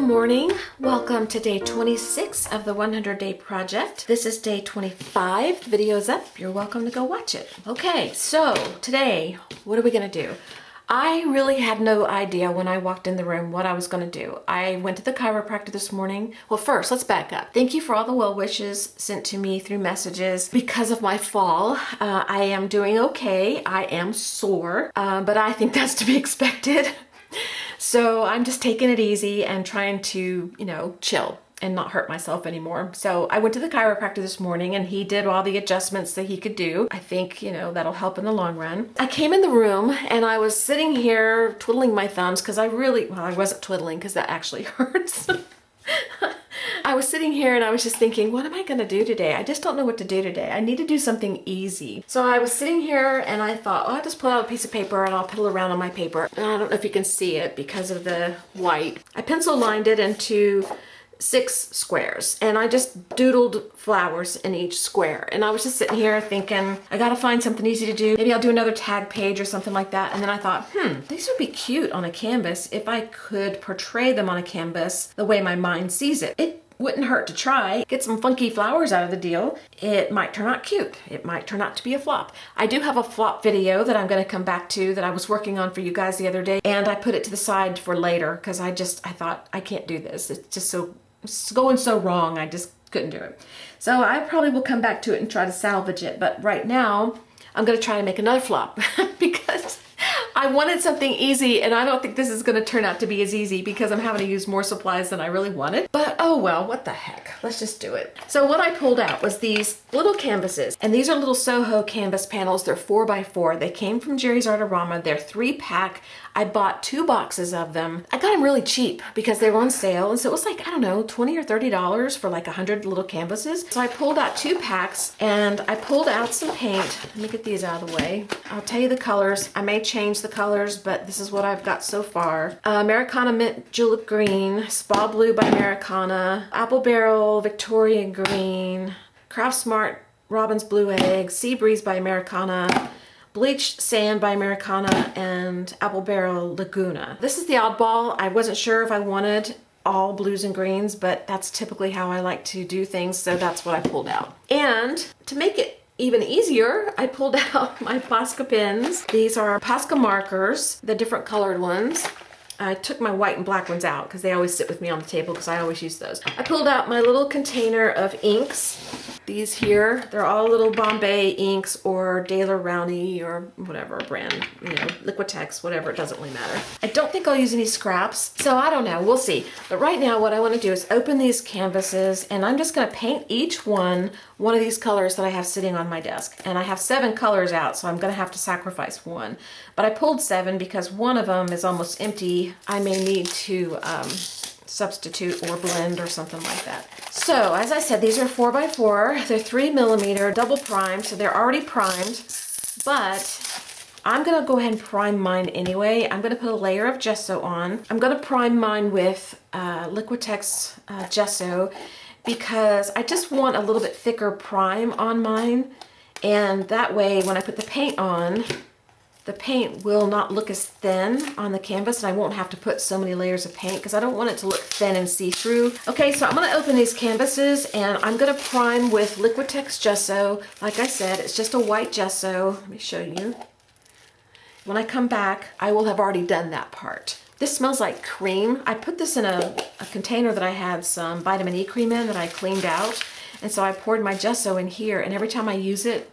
Good morning. Welcome to day 26 of the 100 Day Project. This is day 25. The video's up. You're welcome to go watch it. Okay, so today, what are we gonna do? I really had no idea when I walked in the room what I was gonna do. I went to the chiropractor this morning. Well, first, let's back up. Thank you for all the well wishes sent to me through messages. Because of my fall, I am doing okay. I am sore, but I think that's to be expected. So I'm just taking it easy and trying to, chill and not hurt myself anymore. So I went to the chiropractor this morning and he did all the adjustments that he could do. I think, that'll help in the long run. I came in the room and I was sitting here twiddling my thumbs because I wasn't twiddling because that actually hurts. I was sitting here and I was just thinking, what am I gonna do today? I just don't know what to do today. I need to do something easy. So I was sitting here and I thought, I'll just pull out a piece of paper and I'll piddle around on my paper. And I don't know if you can see it because of the white. I pencil lined it into 6 squares and I just doodled flowers in each square. And I was just sitting here thinking, I gotta find something easy to do. Maybe I'll do another tag page or something like that. And then I thought, these would be cute on a canvas if I could portray them on a canvas the way my mind sees it. It wouldn't hurt to try. Get some funky flowers out of the deal. It might turn out cute. It might turn out to be a flop. I do have a flop video that I'm gonna come back to that I was working on for you guys the other day. And I put it to the side for later because I thought, I can't do this. It's going so wrong. I just couldn't do it. So I probably will come back to it and try to salvage it. But right now, I'm gonna try to make another flop because I wanted something easy and I don't think this is gonna turn out to be as easy because I'm having to use more supplies than I really wanted. But oh well, what the heck? Let's just do it. So what I pulled out was these little canvases, and these are little Soho canvas panels. They're 4x4. They came from Jerry's Artarama. They're 3-pack. I bought 2 boxes of them. I got them really cheap because they were on sale. And so it was like, I don't know, $20 or $30 for like 100 little canvases. So I pulled out 2 packs and I pulled out some paint. Let me get these out of the way. I'll tell you the colors. I may change the colors, but this is what I've got so far. Americana Mint Julep Green, Spa Blue by Americana, Apple Barrel Victorian Green, Craft Smart Robin's Blue Egg, Sea Breeze by Americana, Bleached Sand by Americana, and Apple Barrel Laguna. This is the oddball. I wasn't sure if I wanted all blues and greens, but that's typically how I like to do things, so that's what I pulled out. And to make it even easier, I pulled out my Posca pens. These are Posca markers, the different colored ones. I took my white and black ones out because they always sit with me on the table because I always use those. I pulled out my little container of inks. These here, they're all little Bombay inks or Daler Rowney or whatever brand, Liquitex, whatever, it doesn't really matter. I don't think I'll use any scraps, so I don't know, we'll see. But right now what I want to do is open these canvases and I'm just going to paint each one of these colors that I have sitting on my desk. And I have 7 colors out, so I'm going to have to sacrifice one. But I pulled 7 because one of them is almost empty. I may need to substitute or blend or something like that. So as I said, these are 4x4. They're 3mm double primed, so they're already primed, but I'm gonna go ahead and prime mine anyway. I'm gonna put a layer of gesso on. I'm gonna prime mine with Liquitex gesso because I just want a little bit thicker prime on mine, and that way when I put the paint on, the paint will not look as thin on the canvas and I won't have to put so many layers of paint because I don't want it to look thin and see-through. Okay, so I'm gonna open these canvases and I'm gonna prime with Liquitex gesso. Like I said, it's just a white gesso. Let me show you. When I come back, I will have already done that part. This smells like cream. I put this in a container that I had some vitamin E cream in that I cleaned out. And so I poured my gesso in here and every time I use it,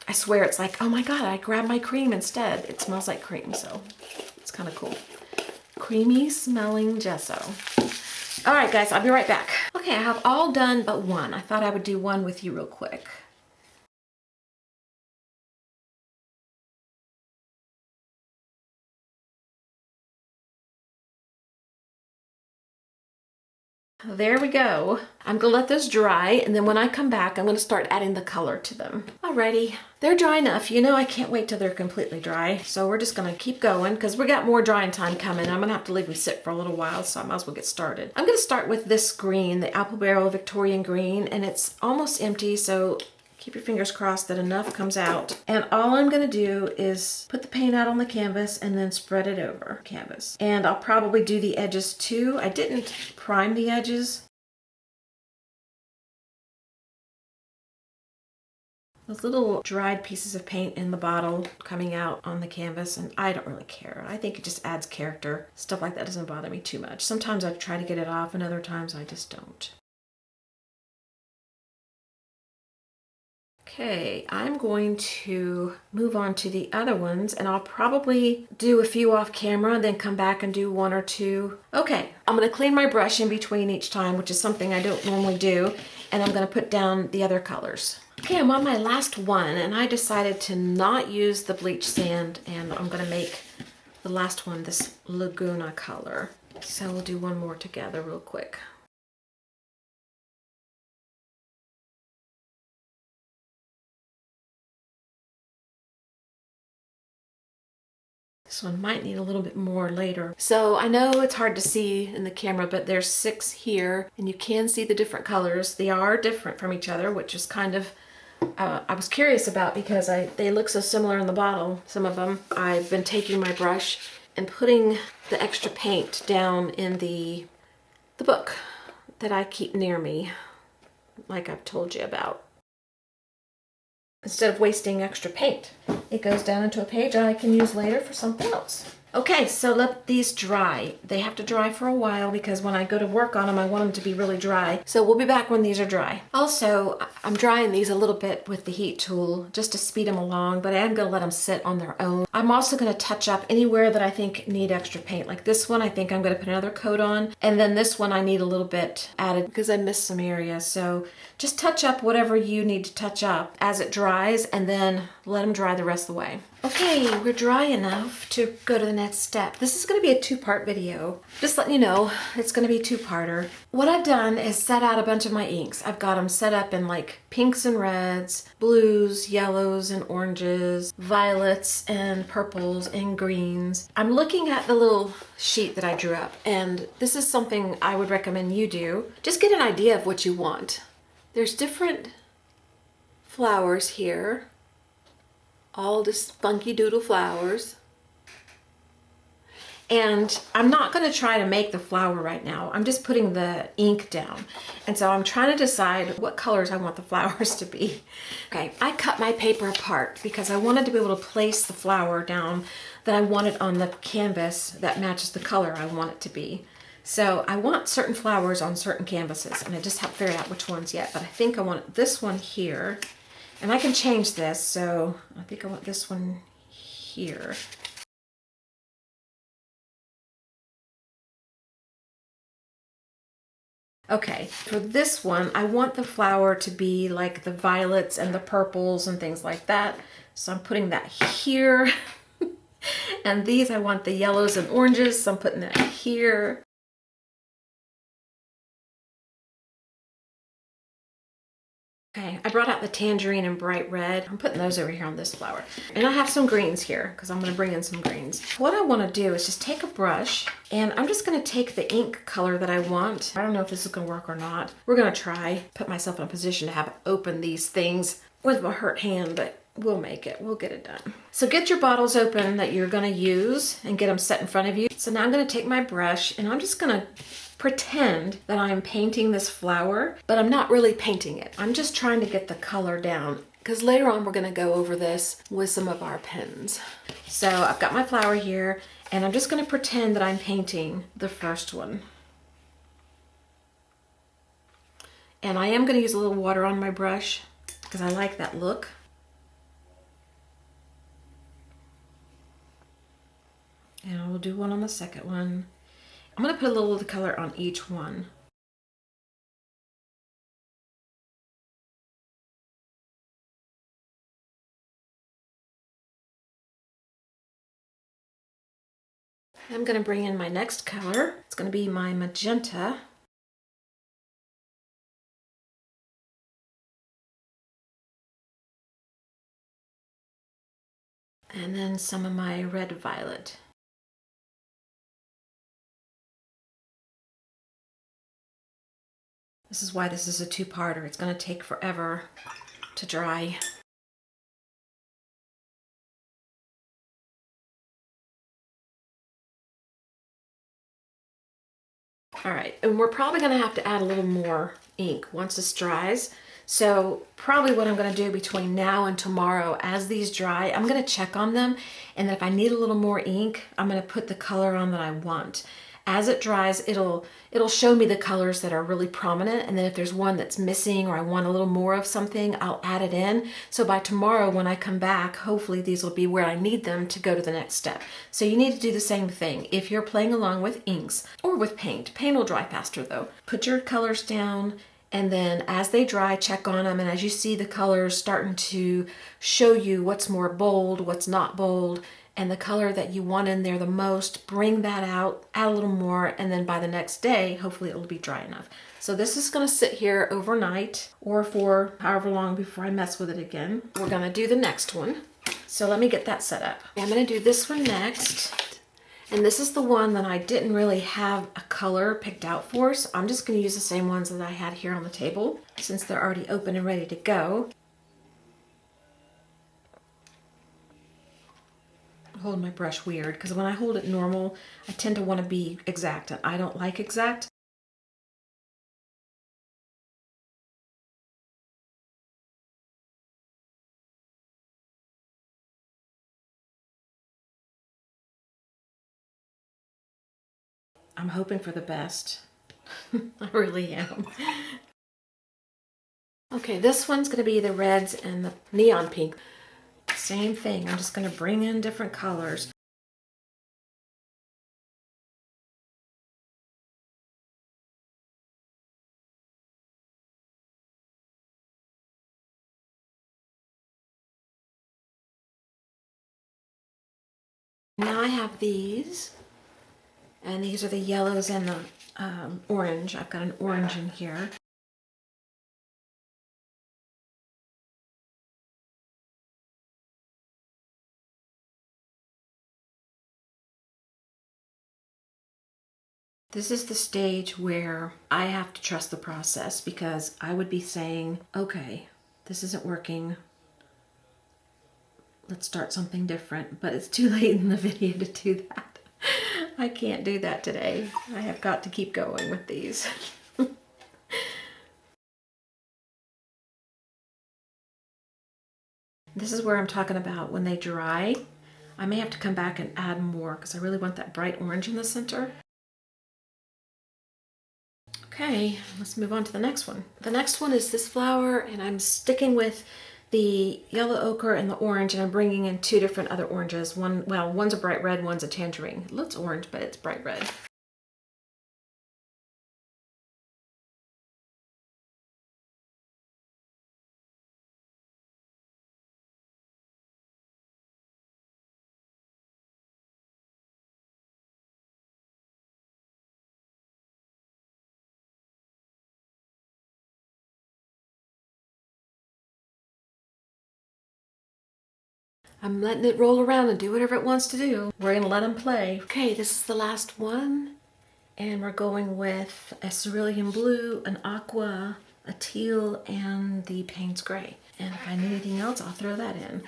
I swear it's like, oh my God, I grabbed my cream instead. It smells like cream, so it's kind of cool. Creamy smelling gesso. All right, guys, I'll be right back. Okay, I have all done but one. I thought I would do one with you real quick. There we go. I'm gonna let those dry, and then when I come back, I'm gonna start adding the color to them. Alrighty, they're dry enough. I can't wait till they're completely dry. So we're just gonna keep going because we got more drying time coming. I'm gonna have to leave them sit for a little while, so I might as well get started. I'm gonna start with this green, the Apple Barrel Victorian Green, and it's almost empty, so Keep your fingers crossed that enough comes out. And all I'm gonna do is put the paint out on the canvas and then spread it over canvas. And I'll probably do the edges too. I didn't prime the edges. Those little dried pieces of paint in the bottle coming out on the canvas, and I don't really care. I think it just adds character. Stuff like that doesn't bother me too much. Sometimes I try to get it off and other times I just don't. Okay, I'm going to move on to the other ones, and I'll probably do a few off camera, then come back and do one or two. Okay, I'm gonna clean my brush in between each time, which is something I don't normally do, and I'm gonna put down the other colors. Okay, I'm on my last one, and I decided to not use the bleach sand, and I'm gonna make the last one this Laguna color. So we'll do one more together real quick. This one might need a little bit more later. So I know it's hard to see in the camera, but there's 6 here, and you can see the different colors. They are different from each other, which is kind of, I was curious about because they look so similar in the bottle, some of them. I've been taking my brush and putting the extra paint down in the book that I keep near me, like I've told you about. Instead of wasting extra paint, it goes down into a page I can use later for something else. Okay, so let these dry. They have to dry for a while because when I go to work on them, I want them to be really dry. So we'll be back when these are dry. Also, I'm drying these a little bit with the heat tool just to speed them along, but I am gonna let them sit on their own. I'm also gonna touch up anywhere that I think need extra paint. Like this one, I think I'm gonna put another coat on. And then this one I need a little bit added because I missed some areas. So just touch up whatever you need to touch up as it dries, and then let them dry the rest of the way. Okay, we're dry enough to go to the next step. This is going to be a 2-part video. Just letting you know, it's going to be a 2-parter. What I've done is set out a bunch of my inks. I've got them set up in like pinks and reds, blues, yellows and oranges, violets and purples and greens. I'm looking at the little sheet that I drew up, and this is something I would recommend you do. Just get an idea of what you want. There's different flowers here. All this funky doodle flowers. And I'm not going to try to make the flower right now. I'm just putting the ink down. And so I'm trying to decide what colors I want the flowers to be. Okay, I cut my paper apart because I wanted to be able to place the flower down that I wanted on the canvas that matches the color I want it to be. So I want certain flowers on certain canvases, and I just haven't figured out which ones yet, but I think I want this one here. And I can change this, so I think I want this one here. Okay, for this one, I want the flower to be like the violets and the purples and things like that. So I'm putting that here. And these, I want the yellows and oranges, so I'm putting that here. Okay, I brought out the tangerine and bright red. I'm putting those over here on this flower. And I have some greens here because I'm going to bring in some greens. What I want to do is just take a brush, and I'm just going to take the ink color that I want. I don't know if this is going to work or not. We're going to try. Put myself in a position to have open these things with my hurt hand, but we'll make it. We'll get it done. So get your bottles open that you're going to use and get them set in front of you. So now I'm going to take my brush, and I'm just going to pretend that I'm painting this flower, but I'm not really painting it. I'm just trying to get the color down because later on we're going to go over this with some of our pens. So I've got my flower here, and I'm just going to pretend that I'm painting the first one. And I am going to use a little water on my brush because I like that look. And I will do one on the second one. I'm going to put a little of the color on each one. I'm going to bring in my next color. It's going to be my magenta. And then some of my red violet. This is why this is a 2-parter. It's going to take forever. to dry. All right, and we're probably gonna have to add a little more ink once this dries. So probably what I'm gonna do between now and tomorrow, as these dry, I'm gonna check on them, and then if I need a little more ink, I'm gonna put the color on that I want. As it dries, it'll show me the colors that are really prominent, and then if there's one that's missing or I want a little more of something, I'll add it in. So by tomorrow when I come back, hopefully these will be where I need them to go to the next step. So you need to do the same thing. If you're playing along with inks or with paint will dry faster though. Put your colors down, and then as they dry, check on them, and as you see the colors starting to show you what's more bold, what's not bold, and the color that you want in there the most, bring that out, add a little more, and then by the next day, hopefully it'll be dry enough. So this is gonna sit here overnight or for however long before I mess with it again. We're gonna do the next one. So let me get that set up. I'm gonna do this one next. And this is the one that I didn't really have a color picked out for, so I'm just gonna use the same ones that I had here on the table since they're already open and ready to go. Hold my brush weird because when I hold it normal, I tend to want to be exact, and I don't like exact. I'm hoping for the best. I really am. Okay, this one's going to be the reds and the neon pink. Same thing, I'm just going to bring in different colors. Now I have these, and these are the yellows and the orange. I've got an orange in here. This is the stage where I have to trust the process, because I would be saying, okay, this isn't working. Let's start something different, but it's too late in the video to do that. I can't do that today. I have got to keep going with these. This is where I'm talking about when they dry. I may have to come back and add more because I really want that bright orange in the center. Okay, let's move on to the next one. The next one is this flower, and I'm sticking with the yellow ochre and the orange, and I'm bringing in two different other oranges. One's a bright red, one's a tangerine. It looks orange, but it's bright red. I'm letting it roll around and do whatever it wants to do. We're gonna let them play. Okay, this is the last one. And we're going with a cerulean blue, an aqua, a teal, and the Payne's gray. And if I need anything else, I'll throw that in.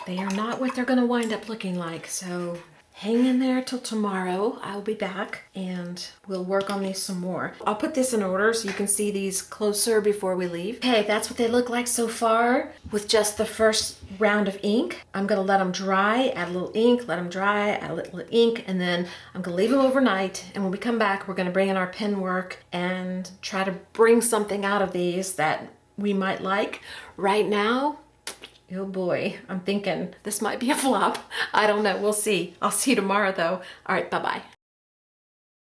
They are not what they're gonna wind up looking like, so hang in there till tomorrow. I'll be back and we'll work on these some more. I'll put this in order so you can see these closer before we leave. Okay, that's what they look like so far with just the first round of ink. I'm gonna let them dry, add a little ink, let them dry, add a little ink, and then I'm gonna leave them overnight. And when we come back, we're gonna bring in our pen work and try to bring something out of these that we might like. Right now, oh boy, I'm thinking this might be a flop. I don't know, we'll see. I'll see you tomorrow though. All right, bye-bye.